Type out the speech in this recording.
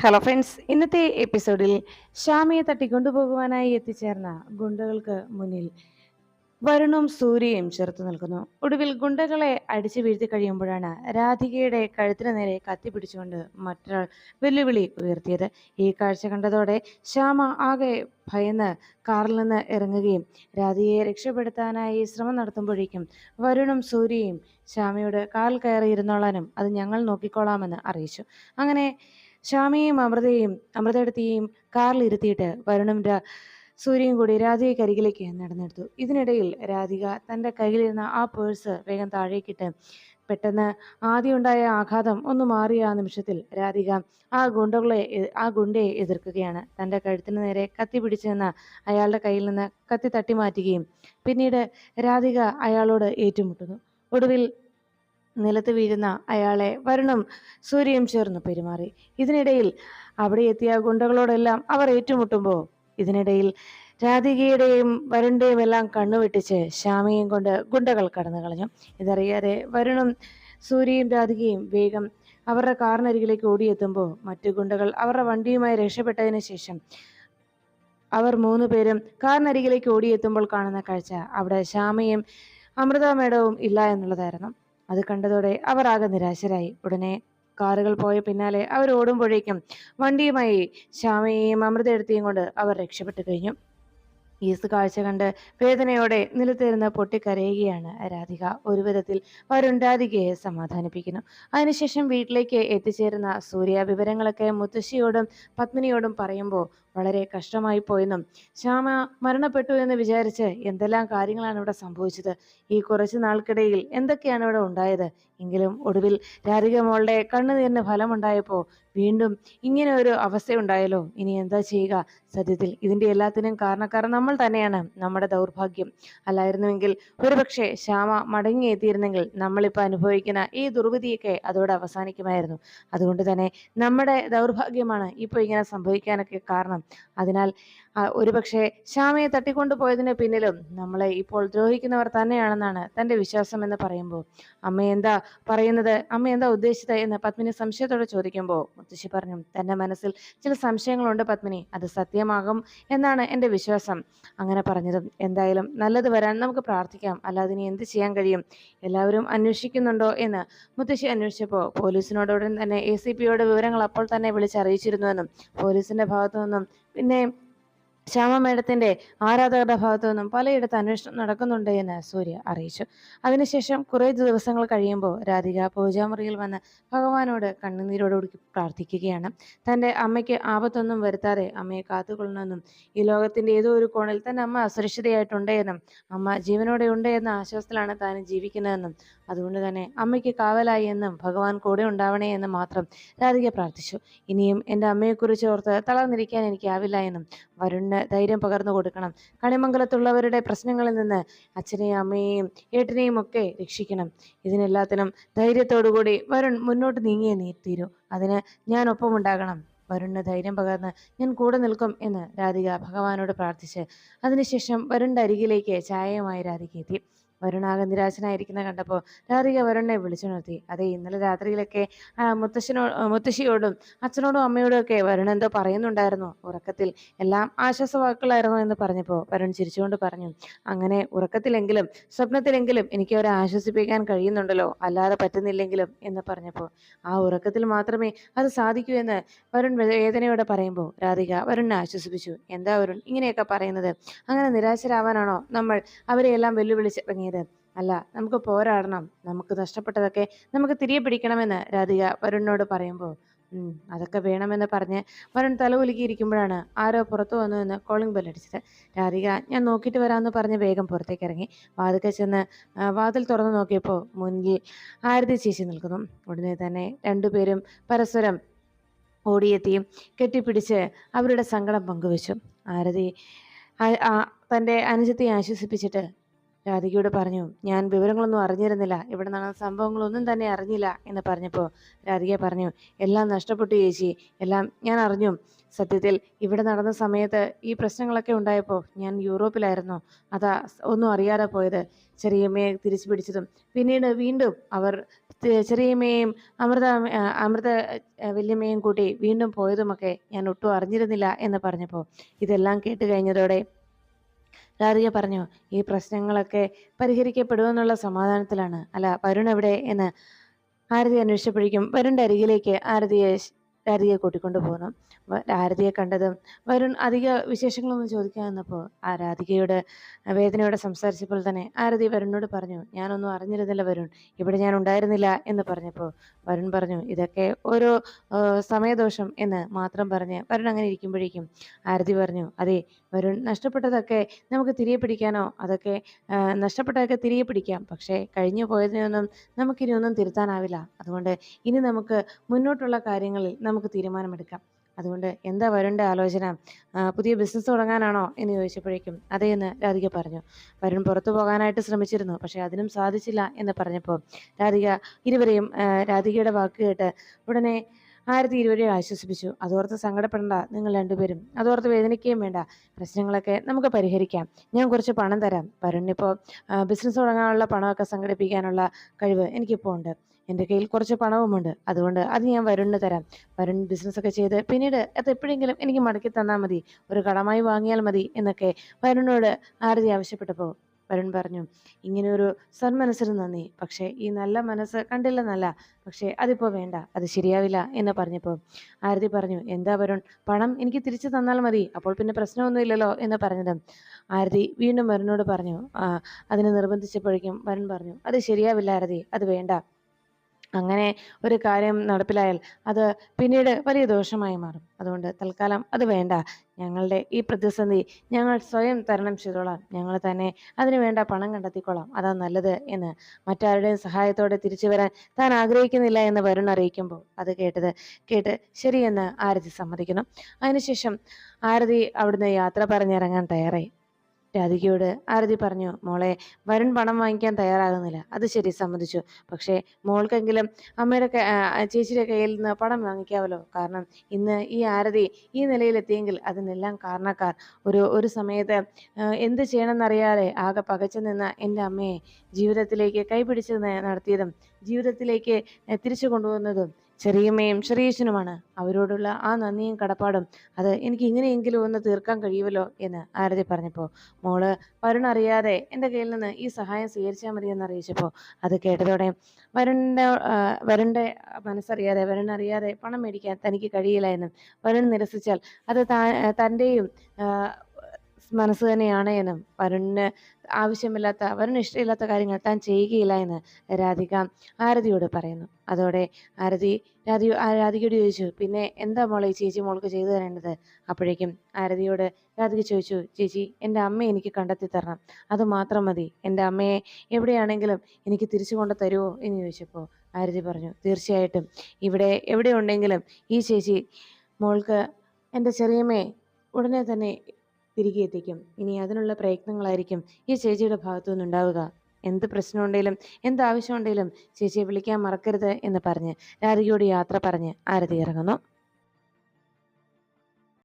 Hello friends, ഇന്നത്തെ എപ്പിസോഡിൽ ശ്യാമയെ തട്ടിക്കൊണ്ടുപോകുവാനായി എത്തിച്ചേർന്ന ഗുണ്ടകൾക്ക് മുന്നിൽ വരുണും സൂര്യയും ചെറുത്തു നിൽക്കുന്നു. ഒടുവിൽ ഗുണ്ടകളെ അടിച്ചു വീഴ്ത്തി കഴിയുമ്പോഴാണ് രാധികയുടെ കഴുത്തിന് നേരെ കത്തി പിടിച്ചുകൊണ്ട് മറ്റൊരാൾ വെല്ലുവിളി ഉയർത്തിയത്. ഈ കാഴ്ച കണ്ടതോടെ ശ്യാമ ആകെ ഭയന്ന് കാറിൽ നിന്ന് ഇറങ്ങുകയും രാധികയെ രക്ഷപ്പെടുത്താനായി ശ്രമം നടത്തുമ്പോഴേക്കും വരുണും സൂര്യയും ശ്യാമയോട് കാറിൽ കയറി ഇരുന്നോളാനും അത് ഞങ്ങൾ നോക്കിക്കോളാമെന്ന് അറിയിച്ചു. അങ്ങനെ ശ്യാമയെയും അമൃതയെടുത്തിയെയും കാറിൽ ഇരുത്തിയിട്ട് വരുണും സൂര്യയും കൂടി രാധികയ്ക്കരികിലേക്ക് നടന്നെടുത്തു. ഇതിനിടയിൽ രാധിക തൻ്റെ കയ്യിലിരുന്ന ആ പേഴ്സ് വേഗം താഴേക്കിട്ട് പെട്ടെന്ന് ആദ്യമുണ്ടായ ആഘാതം ഒന്ന് മാറിയ ആ നിമിഷത്തിൽ രാധിക ആ ഗുണ്ടയെ എതിർക്കുകയാണ്. തൻ്റെ കഴുത്തിന് നേരെ കത്തി പിടിച്ചു നിന്ന അയാളുടെ കയ്യിൽ നിന്ന് കത്തി തട്ടി മാറ്റുകയും പിന്നീട് രാധിക അയാളോട് ഏറ്റുമുട്ടുന്നു. ഒടുവിൽ നിലത്ത് വീഴുന്ന അയാളെ വരുണും സൂര്യയും ചേർന്ന് പെരുമാറി. ഇതിനിടയിൽ അവിടെ എത്തിയ ഗുണ്ടകളോടെല്ലാം അവർ ഏറ്റുമുട്ടുമ്പോൾ ഇതിനിടയിൽ രാധികയുടെയും വരുണിന്റെയും എല്ലാം കണ്ണുവെട്ടിച്ച് ശ്യാമയും കൊണ്ട് ഗുണ്ടകൾ കടന്നു കളഞ്ഞു. ഇതറിയാതെ വരുണും സൂര്യയും രാധികയും വേഗം അവരുടെ കാറിനരികിലേക്ക് ഓടിയെത്തുമ്പോൾ മറ്റു ഗുണ്ടകൾ അവരുടെ വണ്ടിയുമായി രക്ഷപ്പെട്ടതിന് ശേഷം അവർ മൂന്നുപേരും കാറിനരികിലേക്ക് ഓടിയെത്തുമ്പോൾ കാണുന്ന കാഴ്ച അവിടെ ശ്യാമയും അമൃത മേഡവും ഇല്ല എന്നുള്ളതായിരുന്നു. അത് കണ്ടതോടെ അവർ ആകെ നിരാശരായി. ഉടനെ കാറുകൾ പോയ പിന്നാലെ അവർ ഓടുമ്പോഴേക്കും വണ്ടിയുമായി ശ്യാമയെയും അമൃതയെടുത്തിയും കൊണ്ട് അവർ രക്ഷപ്പെട്ടു കഴിഞ്ഞു. ഈ കാഴ്ച കണ്ട് വേദനയോടെ നിലത്തിരുന്ന് പൊട്ടിക്കരയുകയാണ് രാധിക. ഒരു വിധത്തിൽ വരുൺ രാധികയെ സമാധാനിപ്പിക്കുന്നു. അതിനുശേഷം വീട്ടിലേക്ക് എത്തിച്ചേരുന്ന സൂര്യ വിവരങ്ങളൊക്കെ മുത്തശ്ശിയോടും പത്മിനിയോടും പറയുമ്പോൾ വളരെ കഷ്ടമായി പോയെന്നും ശ്യാമ മരണപ്പെട്ടു എന്ന് വിചാരിച്ച് എന്തെല്ലാം കാര്യങ്ങളാണ് ഇവിടെ സംഭവിച്ചത്, ഈ കുറച്ചു നാൾക്കിടയിൽ എന്തൊക്കെയാണ് ഇവിടെ ഉണ്ടായത്, എങ്കിലും ഒടുവിൽ രാധിക മോളുടെ കണ്ണുനീരിന് ഫലമുണ്ടായപ്പോൾ വീണ്ടും ഇങ്ങനെ ഒരു അവസ്ഥയുണ്ടായല്ലോ, ഇനി എന്താ ചെയ്യുക? സത്യത്തിൽ ഇതിൻ്റെ എല്ലാത്തിനും കാരണക്കാരൻ നമ്മൾ തന്നെയാണ്, നമ്മുടെ ദൗർഭാഗ്യം. അല്ലായിരുന്നുവെങ്കിൽ ഒരുപക്ഷെ ശ്യാമ മടങ്ങിയെത്തിയിരുന്നെങ്കിൽ നമ്മളിപ്പോൾ അനുഭവിക്കുന്ന ഈ ദുർവിധിയൊക്കെ അതോടെ അവസാനിക്കുമായിരുന്നു. അതുകൊണ്ട് തന്നെ നമ്മുടെ ദൗർഭാഗ്യമാണ് ഇപ്പോൾ ഇങ്ങനെ സംഭവിക്കാനൊക്കെ കാരണം. അതിനാൽ ഒരുപക്ഷെ ശ്യാമയെ തട്ടിക്കൊണ്ടുപോയതിന് പിന്നിലും നമ്മളെ ഇപ്പോൾ ദ്രോഹിക്കുന്നവർ തന്നെയാണെന്നാണ് തൻ്റെ വിശ്വാസം എന്ന് പറയുമ്പോൾ അമ്മ എന്താ പറയുന്നത്, അമ്മ എന്താ ഉദ്ദേശിച്ചത് എന്ന് പത്മിനി സംശയത്തോടെ ചോദിക്കുമ്പോൾ മുത്തശ്ശി പറഞ്ഞു, തൻ്റെ മനസ്സിൽ ചില സംശയങ്ങളുണ്ട് പത്മിനി, അത് സത്യമാകും എന്നാണ് എൻ്റെ വിശ്വാസം. അങ്ങനെ പറഞ്ഞതും എന്തായാലും നല്ലത് വരാൻ നമുക്ക് പ്രാർത്ഥിക്കാം, അല്ലാതെ ഇനി എന്ത് ചെയ്യാൻ കഴിയും? എല്ലാവരും അന്വേഷിക്കുന്നുണ്ടോ എന്ന് മുത്തശ്ശി അന്വേഷിച്ചപ്പോൾ പോലീസിനോട് ഉടൻ തന്നെ ACPയോട് വിവരങ്ങൾ അപ്പോൾ തന്നെ വിളിച്ചറിയിച്ചിരുന്നുവെന്നും പോലീസിന്റെ ഭാഗത്തു നിന്നും പിന്നെ ശ്യാമ മേഡത്തിന്റെ ആരാധകരുടെ ഭാഗത്തു നിന്നും പലയിടത്ത് അന്വേഷണം നടക്കുന്നുണ്ട് എന്ന് സൂര്യ അറിയിച്ചു. അതിനുശേഷം കുറേ ദിവസങ്ങൾ കഴിയുമ്പോൾ രാധിക പൂജാമുറിയിൽ വന്ന് ഭഗവാനോട് കണ്ണുനീരോടുകൂടി പ്രാർത്ഥിക്കുകയാണ്. തൻ്റെ അമ്മയ്ക്ക് ആപത്തൊന്നും വരുത്താതെ അമ്മയെ കാത്തുകൊള്ളണമെന്നും ഈ ലോകത്തിന്റെ ഏതോ ഒരു കോണിൽ തൻ്റെ അമ്മ അസുരക്ഷിതയായിട്ടുണ്ട് എന്നും അമ്മ ജീവനോടെ ഉണ്ട് എന്ന ആശ്വാസത്തിലാണ് താൻ ജീവിക്കുന്നതെന്നും അതുകൊണ്ട് തന്നെ അമ്മയ്ക്ക് കാവലായി എന്നും ഭഗവാൻ കൂടെ ഉണ്ടാവണേ എന്ന് മാത്രം രാധിക പ്രാർത്ഥിച്ചു. ഇനിയും എൻ്റെ അമ്മയെക്കുറിച്ച് ഓർത്ത് തളർന്നിരിക്കാൻ എനിക്കാവില്ല എന്നും വരുണിന് ധൈര്യം പകർന്നു കൊടുക്കണം. കണിമംഗലത്തുള്ളവരുടെ പ്രശ്നങ്ങളിൽ നിന്ന് അച്ഛനെയും അമ്മയെയും ഏട്ടനെയും ഒക്കെ രക്ഷിക്കണം. ഇതിനെല്ലാത്തിനും ധൈര്യത്തോടുകൂടി വരുൺ മുന്നോട്ട് നീങ്ങിയേ തീരൂ. അതിന് ഞാൻ ഒപ്പമുണ്ടാകണം. വരുണിന് ധൈര്യം പകർന്ന് ഞാൻ കൂടെ നിൽക്കും എന്ന് രാധിക ഭഗവാനോട് പ്രാർത്ഥിച്ച് അതിനുശേഷം വരുണിന്റെ അരികിലേക്ക് ചായയുമായി രാധിക എത്തി. വരുണാകെ നിരാശനായിരിക്കുന്ന കണ്ടപ്പോൾ രാധിക വരുണിനെ വിളിച്ചുണർത്തി. അതെ, ഇന്നലെ രാത്രിയിലൊക്കെ മുത്തശ്ശിയോടും അച്ഛനോടും അമ്മയോടും ഒക്കെ വരുൺ എന്തോ പറയുന്നുണ്ടായിരുന്നു. ഉറക്കത്തിൽ എല്ലാം ആശ്വാസവാക്കുകളായിരുന്നു എന്ന് പറഞ്ഞപ്പോൾ വരുൺ ചിരിച്ചുകൊണ്ട് പറഞ്ഞു, അങ്ങനെ ഉറക്കത്തിലെങ്കിലും സ്വപ്നത്തിലെങ്കിലും എനിക്ക് അവരെ ആശ്വസിപ്പിക്കാൻ കഴിയുന്നുണ്ടല്ലോ, അല്ലാതെ പറ്റുന്നില്ലെങ്കിലും എന്ന് പറഞ്ഞപ്പോൾ ആ ഉറക്കത്തിൽ മാത്രമേ അത് സാധിക്കൂ എന്ന് വരുൺ വേദനയോടെ പറയുമ്പോൾ രാധിക വരുണിനെ ആശ്വസിപ്പിച്ചു. എന്താ വരുൺ ഇങ്ങനെയൊക്കെ പറയുന്നത്? അങ്ങനെ നിരാശരാവാനാണോ നമ്മൾ അവരെയെല്ലാം വെല്ലുവിളിച്ചിറങ്ങിയത്? അല്ല, നമുക്ക് പോരാടണം, നമുക്ക് നഷ്ടപ്പെട്ടതൊക്കെ നമുക്ക് തിരികെ പിടിക്കണമെന്ന് രാധിക വരുണിനോട് പറയുമ്പോൾ അതൊക്കെ വേണമെന്ന് പറഞ്ഞ് വരുൺ തലകുലുക്കിയിരിക്കുമ്പോഴാണ് ആരോ പുറത്തു വന്നു എന്ന് കോളിംഗ് ബെല്ലടിച്ചത്. രാധിക ഞാൻ നോക്കിയിട്ട് വരാമെന്ന് പറഞ്ഞ് വേഗം പുറത്തേക്ക് ഇറങ്ങി. വാതിൽക്കൽ ചെന്ന് വാതിൽ തുറന്നു നോക്കിയപ്പോൾ മുന്നിൽ ആരതി ചേച്ചി നിൽക്കുന്നു. ഉടനെ തന്നെ രണ്ടുപേരും പരസ്പരം ഓടിയെത്തിയും കെട്ടിപ്പിടിച്ച് അവരുടെ സങ്കടം പങ്കുവച്ചു. ആരതി തൻ്റെ അനുജത്തെ ആശ്വസിപ്പിച്ചിട്ട് രാധികയോട് പറഞ്ഞു, ഞാൻ വിവരങ്ങളൊന്നും അറിഞ്ഞിരുന്നില്ല, ഇവിടെ നടന്ന സംഭവങ്ങളൊന്നും തന്നെ അറിഞ്ഞില്ല എന്ന് പറഞ്ഞപ്പോൾ രാധിക പറഞ്ഞു, എല്ലാം നഷ്ടപ്പെട്ടു ചേച്ചി, എല്ലാം ഞാൻ അറിഞ്ഞു. സത്യത്തിൽ ഇവിടെ നടന്ന സമയത്ത് ഈ പ്രശ്നങ്ങളൊക്കെ ഉണ്ടായപ്പോൾ ഞാൻ യൂറോപ്പിലായിരുന്നു. അതാ ഒന്നും അറിയാതെ പോയത്. ചെറിയമ്മയെ തിരിച്ചു പിടിച്ചതും പിന്നീട് വീണ്ടും അവർ ചെറിയമ്മയെയും അമൃത അമൃത വല്യമ്മയും കൂട്ടി വീണ്ടും പോയതുമൊക്കെ ഞാൻ ഒട്ടും അറിഞ്ഞിരുന്നില്ല എന്ന് പറഞ്ഞപ്പോൾ ഇതെല്ലാം കേട്ട് കഴിഞ്ഞതോടെ രാധിക പറഞ്ഞു, ഈ പ്രശ്നങ്ങളൊക്കെ പരിഹരിക്കപ്പെടുമെന്നുള്ള സമാധാനത്തിലാണ്. അല്ല, വരുൺ എവിടെ എന്ന് ആരതി അന്വേഷിച്ചപ്പോഴേക്കും വരുണിന്റെ അരികിലേക്ക് രാധികയെ കൂട്ടിക്കൊണ്ടു പോകുന്നു. ആരതിയെ കണ്ടതും വരുൺ അധിക വിശേഷങ്ങളൊന്നും ചോദിക്കാൻ വന്നപ്പോൾ ആ രാധികയോട് വേദനയോടെ സംസാരിച്ചപ്പോൾ തന്നെ ആരതി വരുണിനോട് പറഞ്ഞു, ഞാനൊന്നും അറിഞ്ഞിരുന്നില്ല വരുൺ, ഇവിടെ ഞാൻ ഉണ്ടായിരുന്നില്ല എന്ന് പറഞ്ഞപ്പോൾ വരുൺ പറഞ്ഞു, ഇതൊക്കെ ഓരോ സമയദോഷം എന്ന് മാത്രം പറഞ്ഞ് വരുൺ അങ്ങനെ ഇരിക്കുമ്പോഴേക്കും ആരതി പറഞ്ഞു, അതെ വരുൺ, നഷ്ടപ്പെട്ടതൊക്കെ നമുക്ക് തിരികെ പിടിക്കാനോ അതൊക്കെ നഷ്ടപ്പെട്ടതൊക്കെ തിരികെ പിടിക്കാം, പക്ഷേ കഴിഞ്ഞു പോയതിനൊന്നും നമുക്കിനിയൊന്നും തിരുത്താനാവില്ല. അതുകൊണ്ട് ഇനി നമുക്ക് മുന്നോട്ടുള്ള കാര്യങ്ങളിൽ നമുക്ക് തീരുമാനമെടുക്കാം. അതുകൊണ്ട് എന്താ വരുണിൻ്റെ ആലോചന? പുതിയ ബിസിനസ് തുടങ്ങാനാണോ എന്ന് ചോദിച്ചപ്പോഴേക്കും അതേ എന്ന് രാധിക പറഞ്ഞു. വരുൺ പുറത്തു പോകാനായിട്ട് ശ്രമിച്ചിരുന്നു, പക്ഷേ അതിനും സാധിച്ചില്ല എന്ന് പറഞ്ഞപ്പോൾ രാധികയുടെ വാക്ക് കേട്ട് ഉടനെ ആരതി ഇരുവരെയും ആശ്വസിപ്പിച്ചു. അതോർത്ത് സങ്കടപ്പെടേണ്ട നിങ്ങൾ രണ്ടുപേരും, അതോർത്ത് വേദനിക്കുകയും വേണ്ട. പ്രശ്നങ്ങളൊക്കെ നമുക്ക് പരിഹരിക്കാം. ഞാൻ കുറച്ച് പണം തരാം. വരുണിനിപ്പോൾ ബിസിനസ് തുടങ്ങാനുള്ള പണമൊക്കെ സംഘടിപ്പിക്കാനുള്ള കഴിവ് എനിക്കിപ്പോൾ ഉണ്ട്. എൻ്റെ കയ്യിൽ കുറച്ച് പണവുമുണ്ട്. അതുകൊണ്ട് അത് ഞാൻ വരുണിന് തരാം. വരുൺ ബിസിനസ്സൊക്കെ ചെയ്ത് പിന്നീട് അത് എപ്പോഴെങ്കിലും എനിക്ക് മടക്കി തന്നാൽ മതി, ഒരു കടമായി വാങ്ങിയാൽ മതി എന്നൊക്കെ വരുണിനോട് ആരതി ആവശ്യപ്പെട്ടപ്പോൾ വരുൺ പറഞ്ഞു, ഇങ്ങനെ ഒരു സന്മനസ്സിന് നന്ദി, പക്ഷേ ഈ നല്ല മനസ്സ് കണ്ടില്ലെന്നല്ല, പക്ഷേ അതിപ്പോൾ വേണ്ട, അത് ശരിയാവില്ല എന്ന് പറഞ്ഞപ്പോൾ ആരതി പറഞ്ഞു, എന്താ വരുൺ, പണം എനിക്ക് തിരിച്ചു തന്നാൽ മതി, അപ്പോൾ പിന്നെ പ്രശ്നമൊന്നുമില്ലല്ലോ എന്ന് പറഞ്ഞതും ആരതി വീണ്ടും വരുണിനോട് പറഞ്ഞു. അതിനെ നിർബന്ധിച്ചപ്പോഴേക്കും വരുൺ പറഞ്ഞു, അത് ശരിയാവില്ല ആരതി, അത് വേണ്ട. അങ്ങനെ ഒരു കാര്യം നടപ്പിലായാൽ അത് പിന്നീട് വലിയ ദോഷമായി മാറും. അതുകൊണ്ട് തൽക്കാലം അത് വേണ്ട. ഞങ്ങളുടെ ഈ പ്രതിസന്ധി ഞങ്ങൾ സ്വയം തരണം ചെയ്തോളാം. ഞങ്ങൾ തന്നെ അതിനു വേണ്ട പണം കണ്ടെത്തിക്കോളാം. അതാ നല്ലത് എന്ന് മറ്റാരുടെയും സഹായത്തോടെ തിരിച്ചു വരാൻ താൻ ആഗ്രഹിക്കുന്നില്ല എന്ന് വരുൺ അറിയിക്കുമ്പോൾ അത് കേട്ട് ശരിയെന്ന് ആരതി സമ്മതിക്കുന്നു. അതിനുശേഷം ആരതി അവിടുന്ന് യാത്ര പറഞ്ഞിറങ്ങാൻ തയ്യാറായി. രാധികയോട് ആരതി പറഞ്ഞു, മോളെ, വരുൺ പണം വാങ്ങിക്കാൻ തയ്യാറാകുന്നില്ല, അത് ശരി, സമ്മതിച്ചു. പക്ഷേ മോൾക്കെങ്കിലും അമ്മയുടെ ചേച്ചിയുടെ കയ്യിൽ നിന്ന് പണം വാങ്ങിക്കാമല്ലോ. കാരണം ഇന്ന് ഈ ആരതി ഈ നിലയിലെത്തിയെങ്കിൽ അതിനെല്ലാം കാരണക്കാർ ഒരു സമയത്ത് എന്ത് ചെയ്യണമെന്നറിയാതെ ആകെ പകച്ചു നിന്ന എൻ്റെ അമ്മയെ ജീവിതത്തിലേക്ക് കൈപിടിച്ച് നടത്തിയതും ജീവിതത്തിലേക്ക് തിരിച്ചു കൊണ്ടുവന്നതും ചെറിയമ്മയും ചെറിയച്ഛനുമാണ്. അവരോടുള്ള ആ നന്ദിയും കടപ്പാടും അത് എനിക്ക് ഇങ്ങനെയെങ്കിലും ഒന്ന് തീർക്കാൻ കഴിയുമല്ലോ എന്ന് ആരതി പറഞ്ഞപ്പോൾ മോള് വരുൺ അറിയാതെ എൻ്റെ കയ്യിൽ നിന്ന് ഈ സഹായം സ്വീകരിച്ചാൽ മതി എന്ന് അറിയിച്ചപ്പോൾ അത് കേട്ടതോടെ വരുണിൻ്റെ മനസ്സറിയാതെ വരുണറിയാതെ പണം മേടിക്കാൻ തനിക്ക് കഴിയില്ല എന്നും വരുൺ നിരസിച്ചാൽ അത് തൻ്റെയും മനസ്സ് തന്നെയാണ് എന്നും വരുണിന് വരുണിന് ഇഷ്ടമില്ലാത്ത കാര്യങ്ങൾ താൻ ചെയ്യുകയില്ല എന്ന് രാധിക ആരതിയോട് പറയുന്നു. അതോടെ രാധികയോട് ചോദിച്ചു, പിന്നെ എന്താ മോളെ ചേച്ചി മോൾക്ക് ചെയ്തു തരേണ്ടത്? അപ്പോഴേക്കും രാധിക ചോദിച്ചു, ചേച്ചി, എൻ്റെ അമ്മയെ എനിക്ക് കണ്ടെത്തി തരണം, അത് മാത്രം മതി. എൻ്റെ അമ്മയെ എവിടെയാണെങ്കിലും എനിക്ക് തിരിച്ചു കൊണ്ട് തരുമോ എന്ന് ചോദിച്ചപ്പോൾ ആരതി പറഞ്ഞു, തീർച്ചയായിട്ടും ഇവിടെ എവിടെ ഉണ്ടെങ്കിലും ഈ ചേച്ചി മോൾക്ക് എൻ്റെ ചെറിയമ്മയെ ഉടനെ തന്നെ തിരികെ എത്തിക്കും. ഇനി അതിനുള്ള പ്രയത്നങ്ങളായിരിക്കും ഈ ചേച്ചിയുടെ ഭാഗത്തു നിന്നുണ്ടാവുക. എന്ത് പ്രശ്നമുണ്ടെങ്കിലും എന്താവശ്യമുണ്ടെങ്കിലും ചേച്ചിയെ വിളിക്കാൻ മറക്കരുത് എന്ന് പറഞ്ഞ് രാധികയോട് യാത്ര പറഞ്ഞ് ആരതി ഇറങ്ങുന്നു.